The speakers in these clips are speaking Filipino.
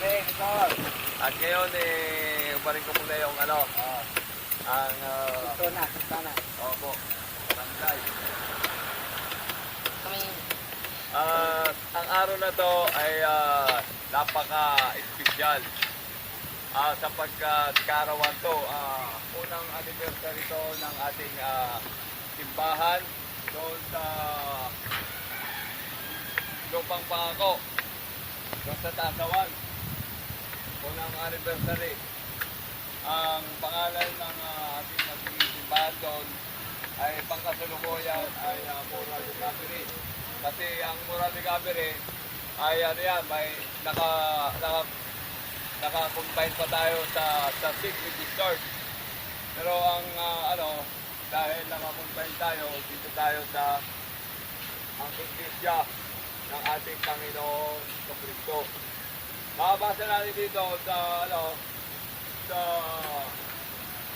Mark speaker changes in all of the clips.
Speaker 1: morning, sir.
Speaker 2: At ngayon, umarin ko muna yung ang
Speaker 1: Ito na.
Speaker 2: opo, barangay.
Speaker 1: Kami,
Speaker 2: Ang araw na to ay napaka-espesyal. Sapagkat kaarawan to, unang anniversary to ng ating simbahan doon sa Lupang Pangako, doon sa Tasawan. Unang anniversary. Ang pangalan ng ating magiging simbahan doon ay pangkasalukuyan ay Moral Recovery. Kasi ang Moral Recovery ay may naka-combine pa tayo sa Secret Church. Pero ang dahil naka-combine tayo, dito tayo sa ang Iglesia ng ating Panginoon Kristo. Makabasa natin dito sa sa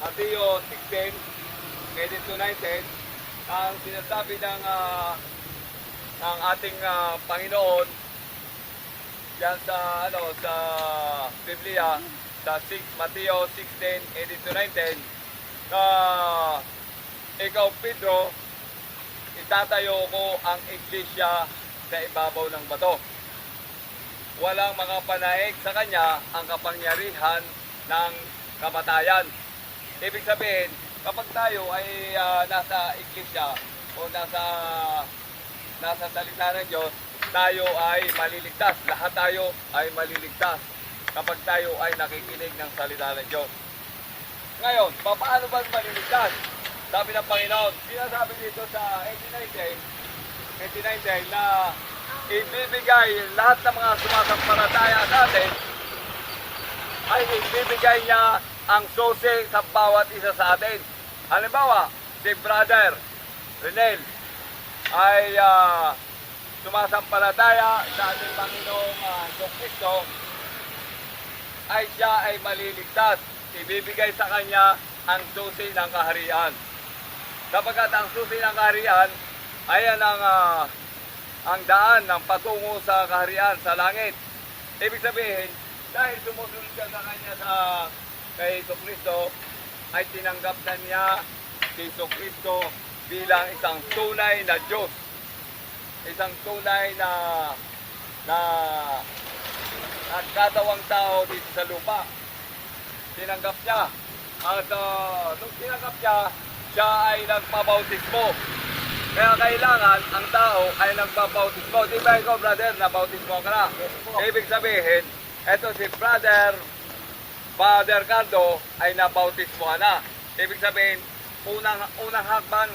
Speaker 2: Mateo 16, 18-19, ang sinasabi ng ating Panginoon diyan sa sa Biblia, sa Mateo 16, 18-19, na ikaw, Pedro, itatayo ko ang iglesia sa ibabaw ng bato. Walang makapanaig sa kanya ang kapangyarihan ng kamatayan. Ibig sabihin, kapag tayo ay nasa iglesia o nasa salita ng Diyos, tayo ay maliligtas. Lahat tayo ay maliligtas kapag tayo ay nakikinig ng salita ng Diyos. Ngayon, paano ba maliligtas? Sabi ng Panginoon, sinasabi dito sa 18:19 na ibibigay lahat ng mga sumasampalataya natin, ay ibibigay niya ang susi sa bawat isa sa atin. Halimbawa, si Brother Renel ay sumasampalataya sa ating Panginoong Kristo, ay siya ay maliligtas. Ibibigay sa kanya ang susi ng kaharian. Sapagkat ang susi ng kaharian ay ang daan ng patungo sa kaharian sa langit. Ibig sabihin, dahil sumusunod siya sa kanya kay Kristo, ay tinanggap na niya si Kristo bilang isang tunay na Diyos. Isang tunay na nagkatawang tao dito sa lupa. Tinanggap niya. At nung tinanggap niya, siya ay nagpabautismo. Kaya kailangan ang tao ay nagpabautismo. Di ba ikaw, brother, nabautismo ka na? Ibig sabihin, eto si Father Cardo ay nabautismo na. Ibig sabihin, unang hakbang,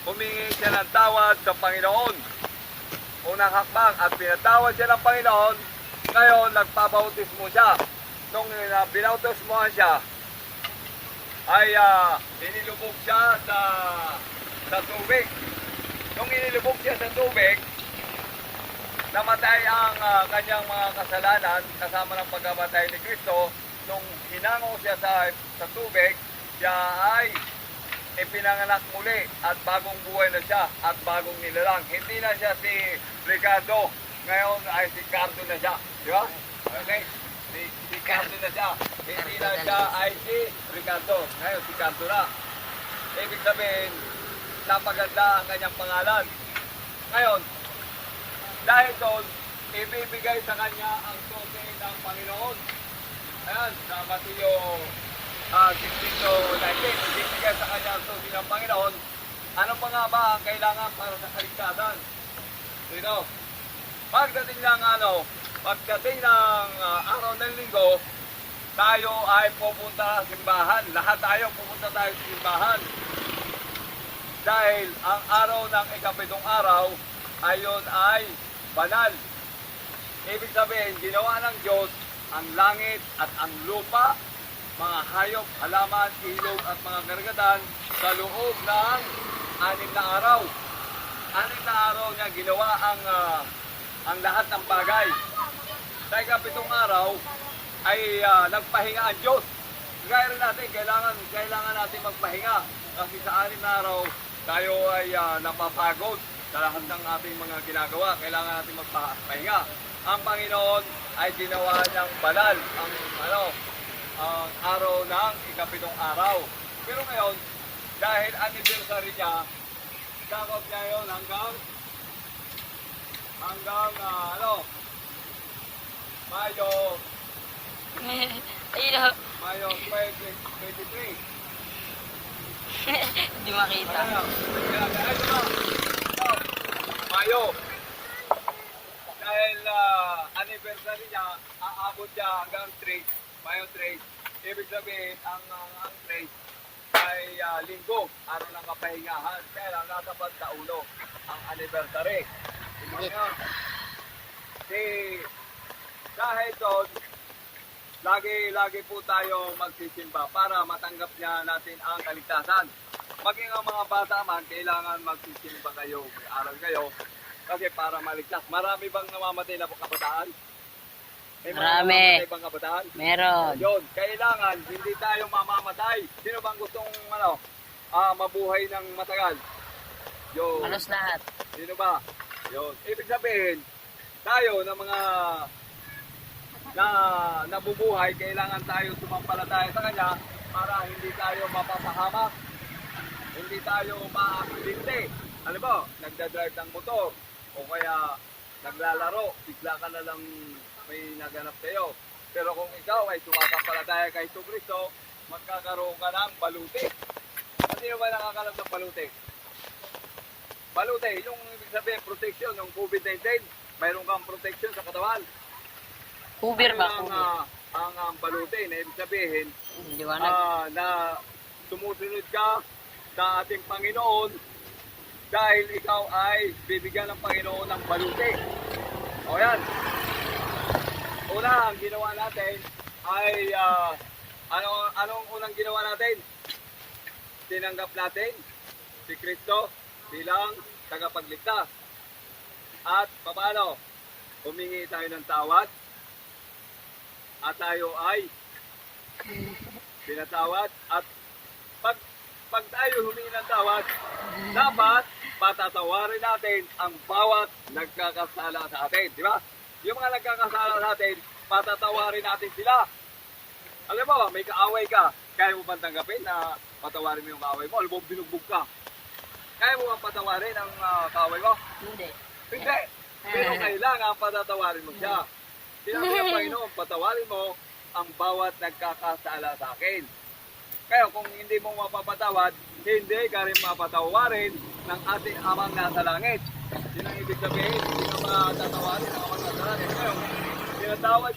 Speaker 2: humingi siya ng tawad sa Panginoon. Unang hakbang at pinatawad siya ng Panginoon. Ngayon, nagpabautismo siya. Nung binautismohan siya, ay inilubog siya sa tubig. Nung inilubog siya sa tubig, namatay ang kanyang mga kasalanan kasama ng pagkamatay ni Kristo. Nung hinango siya sa tubig, siya ay ipinanganak muli at bagong buhay na siya at bagong nilalang. Hindi na siya si Ricardo, ngayon ay si Cardo na siya. Di ba? Okay? Si Cardo na siya. Hindi na siya ay si Ricardo, ngayon si Cardo na. Ibig sabihin, napaganda ang kanyang pangalan. Ngayon, dahil doon, ibibigay sa kanya ang susi ng Panginoon. Ayan, sa Mateo 16:19, ibibigay sa kanya ang susi ng Panginoon. Ano pa nga ba ang kailangan para sa kaligtasan? Dito, pagdating ng araw ng linggo, tayo ay pupunta sa simbahan. Lahat tayo pupunta tayo sa simbahan. Dahil ang araw ng ikapitong araw, ayon ay banal. Ibig sabihin, ginawa ng Diyos ang langit at ang lupa, mga hayop, halaman, ilog at mga karagatan sa loob ng 6 na araw. 6 na araw niya ginawa ang lahat ng bagay. Sa ikapitong araw ay nagpahinga ang Diyos. Gaya rin natin, kailangan natin magpahinga. Kasi sa 6 na araw, tayo ay napapagod sa lahat ng ating mga ginagawa. Kailangan natin magpahinga. Ang Panginoon ay ginawa niyang banal ang araw ng ikapitong araw. Pero ngayon, dahil anniversary niya, sakop niya yun hanggang Mayo
Speaker 1: Ayun o.
Speaker 2: Mayo 2023.
Speaker 1: Hindi makita.
Speaker 2: Mayo. Dahil anniversary niya, aabot siya hanggang 3, Mayo 3. Ibig sabihin, ang 3 ay linggo, araw ng kapahingahan. Kaya lang natapat sa ulo ang anniversary. Ngayon, dahil doon, lagi po tayo magsisimba para matanggap niya natin ang kaligtasan. Maging ang mga bata man, kailangan magsisimba kayo, mag-aral kayo, kasi para maligtas. Marami bang namamatay na kabataan? May mga
Speaker 1: Marami.
Speaker 2: namamatay bang kabataan?
Speaker 1: Meron.
Speaker 2: Yun, kailangan hindi tayo mamamatay. Sino bang gustong mabuhay ng matagal? Yun.
Speaker 1: Halos lahat.
Speaker 2: Sino ba? Yun. Ibig sabihin, tayo na mga nabubuhay, kailangan tayo sumampalataya sa Kanya para hindi tayo mapapahamak, hindi tayo maaksidente. Ano ba? Nagdadrive ng motor o kaya naglalaro, bigla ka na lang may naganap sa'yo. Pero kung ikaw ay sumasampalataya kay Kristo, magkakaroon ka ng baluti. At sino ba nakakalap ng baluti? Baluti, yung ibig sabihin protection, yung COVID-19, mayroon kang protection sa katawan.
Speaker 1: Uber ba?
Speaker 2: Ano
Speaker 1: Uber.
Speaker 2: ang baluti na ibig sabihin
Speaker 1: Liwanag.
Speaker 2: na sumusunod ka sa ating Panginoon dahil ikaw ay bibigyan ng Panginoon ng baluti. O yan. Una, ang ginawa natin ay anong unang ginawa natin? Tinanggap natin si Kristo bilang tagapagligtas. At paano? Humingi tayo ng tawad at tayo ay pinatawad. At pag tayo humingi ng tawad, dapat patatawarin natin ang bawat nagkakasala sa atin. Di ba? Yung mga nagkakasala sa atin, patatawarin natin sila. Alam mo, may kaaway ka. Kaya mo bang tanggapin na patawarin mo yung kaaway mo? Alam mo, binugbog ka. Kaya mo bang patawarin ang kaaway mo?
Speaker 1: Hindi.
Speaker 2: Hindi. Pero kailangan patatawarin mo siya. Sinabi ng Panginoon, patawarin mo ang bawat nagkakasala sa akin. Kaya kung hindi mo mapapatawad, hindi ka rin mapatawarin ng ating Amang nasa langit. Yun ang ibig sabihin, hindi ka matatawarin ng Amang nasa langit. Kaya tinatawad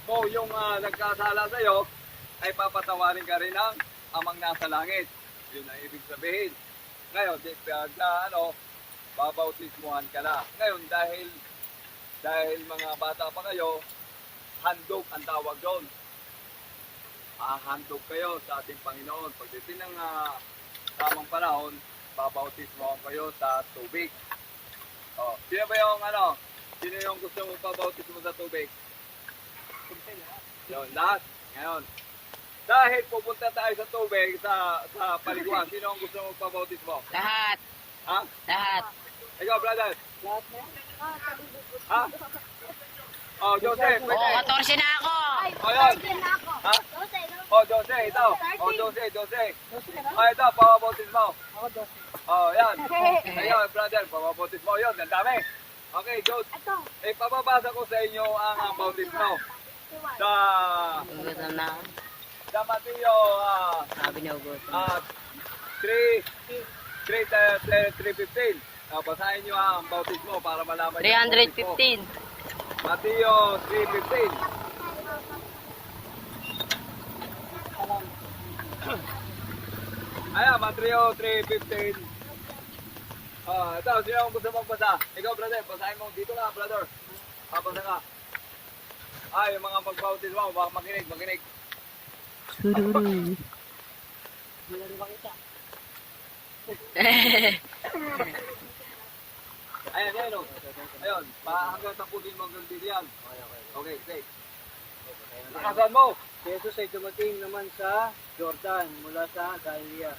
Speaker 2: mo yung nagkasala sa iyo, ay papatawarin ka rin ng Amang nasa langit. Yun ang ibig sabihin. Ngayon, babautismuhan ka na. Ngayon, dahil mga bata pa kayo, handog ang tawag doon. Handog kayo sa ating Panginoon. Pagdating ng tamang panahon, babautismuhan kayo sa tubig. Sino ba yung sino yung gusto mong pabautismo sa tubig? Yun, lahat. Ngayon, dahil pupunta tayo sa tubig, sa paliguan, sino ang gusto mong pabautismo?
Speaker 1: Lahat.
Speaker 2: Ha?
Speaker 1: Lahat.
Speaker 2: Ikaw, brother. Ha? Joseph,
Speaker 1: Oo,
Speaker 2: pwede.
Speaker 1: 14 na ako.
Speaker 2: O, yun. Ha? Jose, ito. Jose. Ito, pabautis mo. Yan. Ayun, brother, pabautis mo. Yun, ang dami. Okay, Jose. Ipapabasa ko sa inyo ang bautismo.
Speaker 1: Ugutom na ako.
Speaker 2: Sa Mateo
Speaker 1: Sabi niya ugutom.
Speaker 2: 3:15. Basahin nyo ang bautismo para malaman nyo ang bautismo.
Speaker 1: 315.
Speaker 2: Mateo 3:15. Ayan, Mateo 3:15. Ito, sino ang gusto mong basa? Ikaw, brother, basahin mo. Dito ka, brother. Basa ka. Yung mga magbautismo, makinig.
Speaker 1: Sururu.
Speaker 2: Ayan, o. Ayun, hanggang tapunin mo hanggang dito yan. Okay, say. Lakasan mo.
Speaker 3: Si Jesus ay dumating naman sa Jordan mula sa Galilea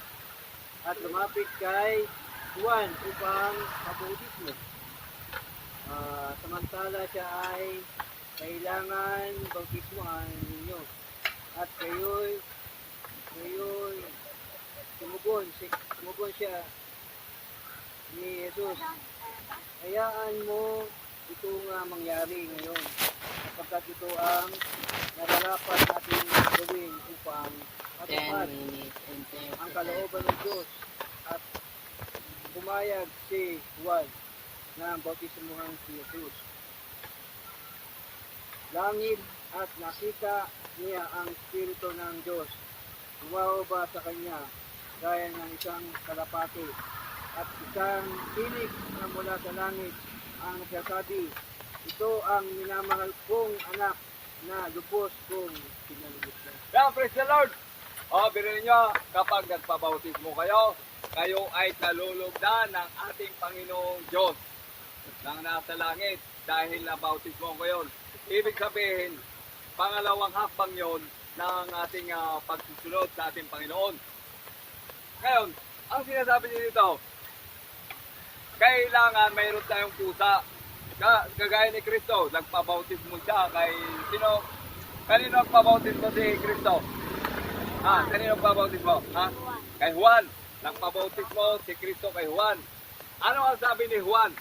Speaker 3: at lumapit kay Juan upang mabautismo. Samantala siya ay kailangan bautismohan ninyo. At kayo'y tumugon siya ni Jesus. Hayaan mo ito nga mangyari ngayon, sapagkat ito ang nararapat natin gawin upang
Speaker 1: 10
Speaker 3: matupad
Speaker 1: minutes and 10
Speaker 3: ang kalooban ng Diyos. At pumayag si Juan na bautismuhan si Jesus. Langit at nakita niya ang Espiritu ng Diyos. Bumababa sa kanya gaya ng isang kalapati at isang tinig na mula sa langit ang nagsasabi, ito ang minamahal kong anak na lubos kong pinalugod ko.
Speaker 2: Yeah, praise the Lord! Biruin nyo, kapag nagpabautismo kayo, kayo ay kalulugdan ng ating Panginoong Diyos nang nasa langit dahil nabautismo ko yun. Ibig sabihin, pangalawang hakbang yon ng ating pagsusunod sa ating Panginoon. Ngayon, ang sinasabi niyo dito, kailangan mayroon tayong pusa. Kagaya ni Kristo, nagpabautismo siya kay sino? Kanino nagpabautismo si Kristo? Kanino nagpabautismo? Kay Juan. Nagpabautismo si Kristo kay Juan. Ano ang sabi ni Juan?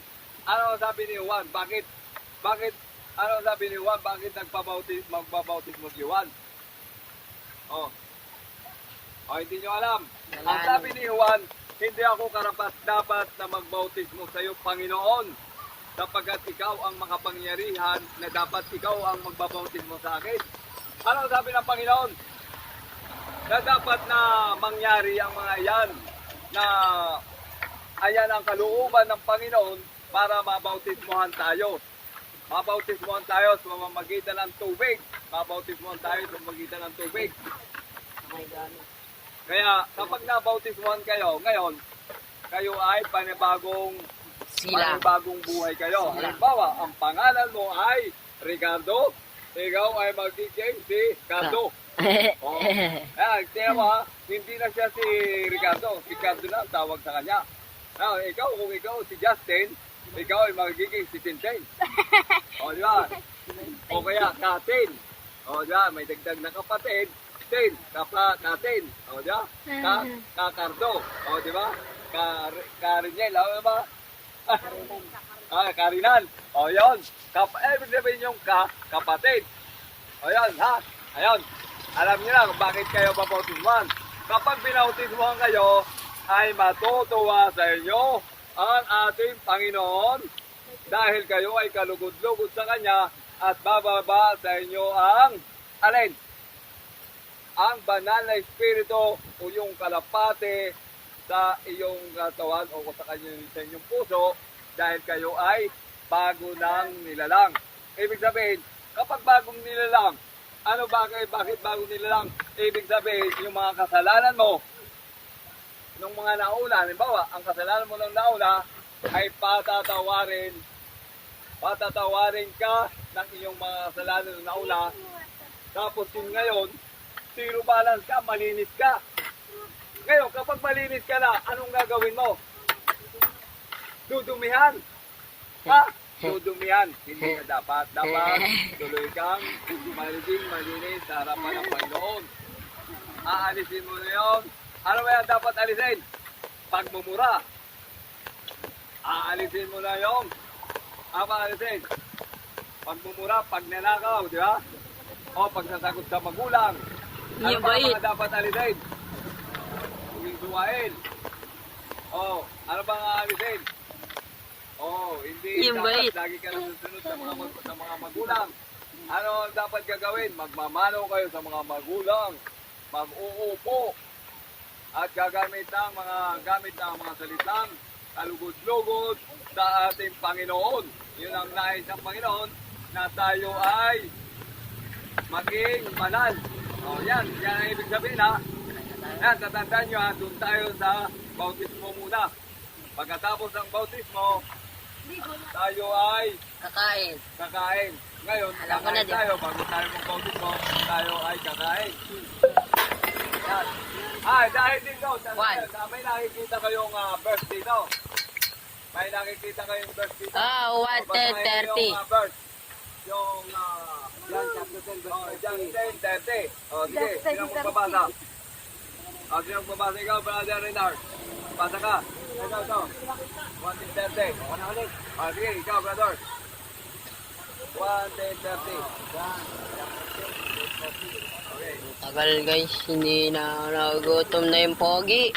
Speaker 2: Ano ang sabi ni Juan? Bakit? Ano ang sabi ni Juan? Bakit magpabautismo si Juan? Hindi nyo alam. Ang sabi ni Juan, hindi ako karapat-dapat na magbautismo sa iyo, Panginoon, sapagkat ikaw ang makapangyarihan na dapat ikaw ang magbabautismo sa akin. Ano ang sabi ng Panginoon? Na dapat na mangyari ang mga iyan, na ayan ang kalooban ng Panginoon para mabautismohan tayo. Mabautismohan tayo sa pamamagitan ng tubig. Mabautismohan tayo sa pamamagitan ng tubig. Kaya kapag nabautismohan kayo, ngayon, kayo ay panibagong buhay kayo. Halimbawa, ang pangalan mo ay Ricardo, ikaw ay magiging si Cardo. Tingnan mo hindi na siya si Ricardo na ang tawag sa kanya. Kung ikaw si Justin, ikaw ay magiging si Tintin. Di ba? O kaya Katin. Di ba? May dagdag na kapatid. Katin. Di ba? Kakardo. Di ba? Karinyel. Di ba? Karinan. Yun. Ibig sabihin yung kapatid. Yun, ha? Ayun. Alam niyo na kung bakit kayo babautismuhan. Kapag binautismuhan kayo, ay matutuwa sa inyo ang ating Panginoon dahil kayo ay kalugod-lugod sa Kanya at bababa sa inyo ang alin? Ang banal na Espiritu o yung kalapate sa iyong katawan o sa inyong puso dahil kayo ay bago ng nilalang. Ibig sabihin, kapag bagong nilalang, bakit bagong nilalang? Ibig sabihin, yung mga kasalanan mo, nung mga nauna, halimbawa, ang kasalanan mo nung nauna ay patatawarin ka ng iyong mga kasalanan nung nauna. Tapos yun ngayon, zero balance ka, malinis ka. Ngayon, kapag malinis ka na, anong gagawin mo? Dudumihan. Dudumihan. Hindi na dapat. Dapat tuloy kang malinis sa harapan ng Panginoon. Aalisin mo na yun. Ano ba yan dapat alisin? Pagmumura. Aalisin mo na yung alisin. Pagmumura, pagnanakaw, di ba? O pagsasagot sa magulang. Ano ba mga dapat alisin? Huwing suwain. Ano ba nga alisin? Hindi dapat lagi ka nasusunod sa mga magulang. Ano ang dapat gagawin? Magmamano kayo sa mga magulang. Mag-uupo. At gagamit ng mga salitang kalugod-lugod sa ating Panginoon. Yun ang nais ng Panginoon na tayo ay maging banal. Yan ang ibig sabihin ha. Yan, tatandaan nyo ha, doon tayo sa bautismo muna. Pagkatapos ng bautismo, tayo ay kakain. Ngayon, kakain tayo. Bago tayo mag-bautismo, tayo ay kakain. Yan. Dahil dito, may nakikita kayong verse dito. May nakikita kayong verse dito.
Speaker 1: 1:30.
Speaker 2: Yung
Speaker 3: 10
Speaker 2: Oh,
Speaker 3: verse
Speaker 2: John
Speaker 3: 30.
Speaker 2: 10:30. Oh, sige. Sino ang magbabasa? Oh, sino ang magbabasa? Ikaw, Brother Renard. Basa ka. Ito. 1:30.
Speaker 3: Ako na ulit.
Speaker 2: Oh, sige. Ikaw, brother. 1:30.
Speaker 3: John chapter 10 verse 30.
Speaker 2: Okay.
Speaker 1: Tagal guys, hindi na nagutom na yung pogi.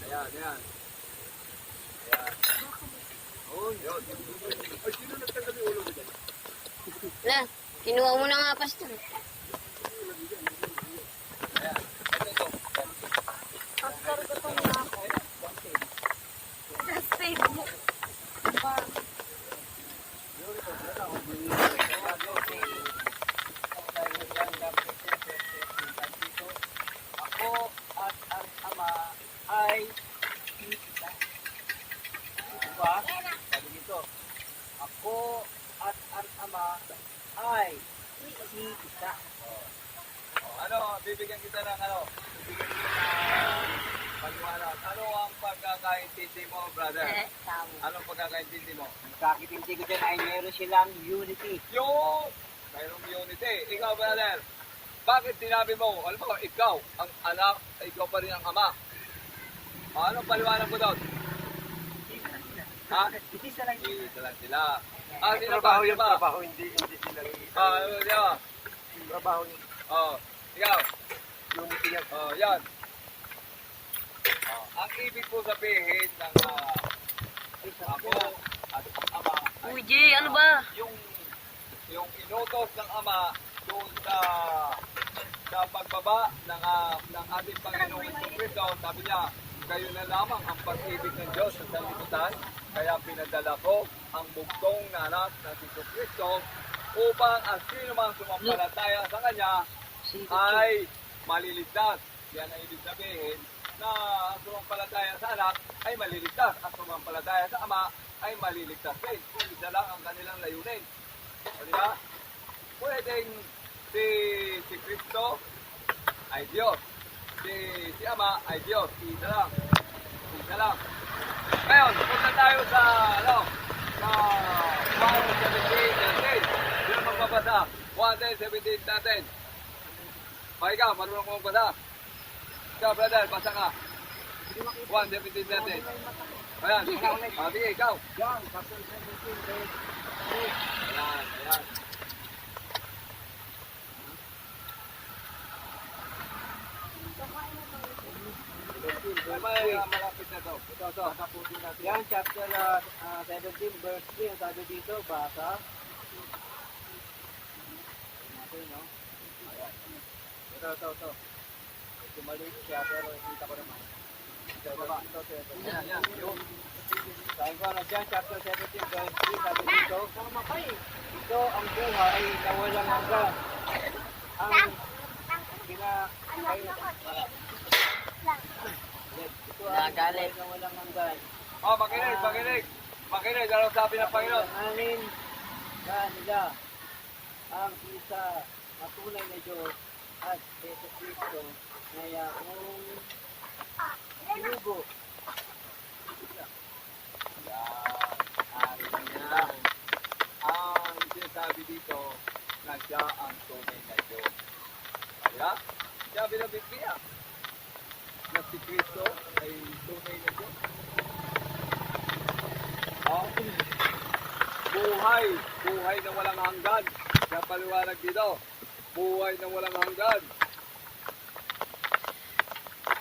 Speaker 2: Ayan, ayan. Ayan. Oh, yun. Ay, sino nagtanggal yung ulo mo dyan?
Speaker 1: Na, kinuha mo na nga, Pastor.
Speaker 2: Ayan. Ito.
Speaker 3: Ako at ang Ama ay isa. Diba? Sabi dito. Ako at ang Ama ay isa.
Speaker 2: Ano, bibigyan kita ng ano? Bibigyan kita ng pagmamalas. Ano ang pagkakaintindi mo, brother? Anong pagkakaintindi mo?
Speaker 3: Kakitindi ko dyan ay meron silang unity.
Speaker 2: Yung mayroong unity. Ikaw, brother, bakit sinabi mo, alam mo, ikaw, ang anak, ikaw pa rin ang ama? Anong paliwanag mo doon? Ha?
Speaker 3: Isa lang
Speaker 2: Isa lang sila. Sino ba? Sino ba?
Speaker 3: trabaho, hindi sila.
Speaker 2: Ano sila?
Speaker 3: Trabaho yun.
Speaker 2: Ikaw.
Speaker 3: Unity yan.
Speaker 2: Yan. Ang ibig po sabihin ng ako at ang ama ay
Speaker 1: Uy, Jay, ano ba?
Speaker 2: yung inutos ng ama doon sa pagbaba ng ating Panginoong Kristo, sabi niya, kayo na lamang ang pag-ibig ng Diyos sa sanlibutan, kaya pinadala ko ang bugtong na anak ng Kristo upang ang sino mang sumampalataya sa Kanya ay maliligtas. Yan ang ibig sabihin na ang sumampalataya sa anak ay maliligtas. Ang sumampalataya sa ama ay maliligtas din. Kung isa lang ang kanilang layunin. O diba? Pwedeng si Kristo ay Diyos. Si ama ay Diyos. Isa lang. Isa lang. Ngayon, punta tayo sa sa 1:17 natin. Sino magbabasa? 1:17 natin. Ikaw, marunong mo magbasa. Ikaw, brother, basa ka. 1:17 natin. Ayan. Sige, ikaw.
Speaker 3: John, chapter 17, verse 8.
Speaker 2: Ayan. May malapit na to. Ito.
Speaker 3: Tapusin natin. Yan, chapter 17, verse 3. Ang sabi dito, basa. Okay, no? Ayan. Ito. Medyo maliit siya, pero kita ko naman. Ito.
Speaker 2: Yan.
Speaker 3: Sabi ko, John, chapter 17, verse 3. Sabi dito, ito ang buhay na walang hanggan. Ang kinakain ito ang buhay na walang hanggan.
Speaker 2: Makinig. Ano sabi ng Panginoon?
Speaker 3: Anin na nila ang isa na tunay na Diyos at Yesu Cristo na yaong sinugo.
Speaker 2: Yan. Ang sinasabi dito na siya ang tunay na Diyos. Kaya, siya binabigyan na si Kristo ay tunay na Diyos. Buhay na walang hanggan. Siya paliwanag dito. Buhay na walang hanggan.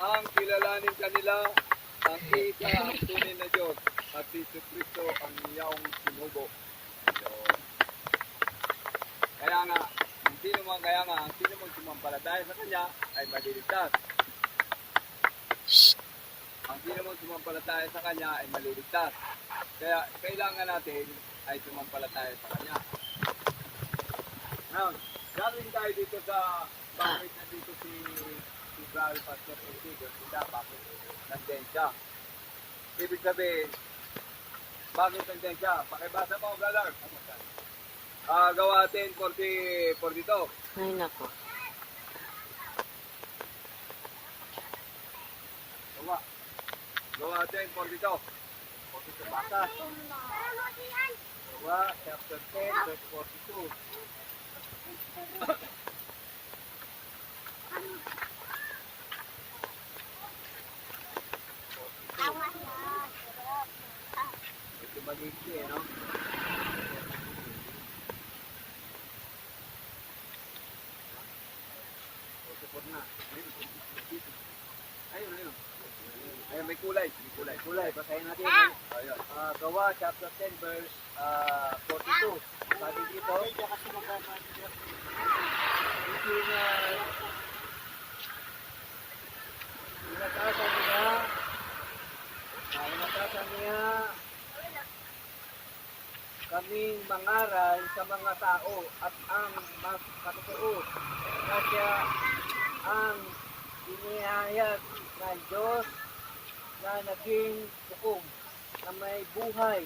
Speaker 2: Ang kilalanin kanila ang isa ang tunay na Diyos at si Kristo ang iyong sinugo. So, ang sino mang sumampalataya sa Kanya ay maliligtas. Ang sino mang sumampalataya sa Kanya ay maliligtas. Kaya kailangan natin ay sumampalataya sa Kanya. Now, galing tayo dito sa bakit na dito si Brother Pastor Eddie, bakit nandiyan siya. Ibig sabihin, bakit nandiyan siya? Pakibasa mo, brother. Gawa 10:42.
Speaker 1: Ay, nako.
Speaker 3: Gawa.
Speaker 2: Gawa 10:42.
Speaker 3: 42 basa. Gawa, chapter 10, verse 42. Ito maliit siya, no? Support na.
Speaker 2: Ayun. Ayun, may kulay.
Speaker 3: Kulay, basahin natin.
Speaker 2: Ayun.
Speaker 3: Gawa, chapter 10, verse 42. Sabi dito, inatasan niya kaming mangaral sa mga tao at ang magkatotoo na siya ang inihayag ng Diyos na naging hukom na may buhay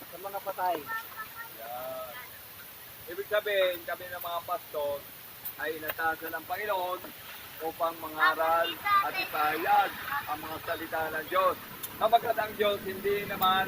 Speaker 3: sa mga patay.
Speaker 2: Yan. Ibig sabihin, kami ng mga pastor ay inatasan ng Panginoon upang mangaral at ipahayag ang mga salita ng Diyos. Kapagkat ang Diyos hindi naman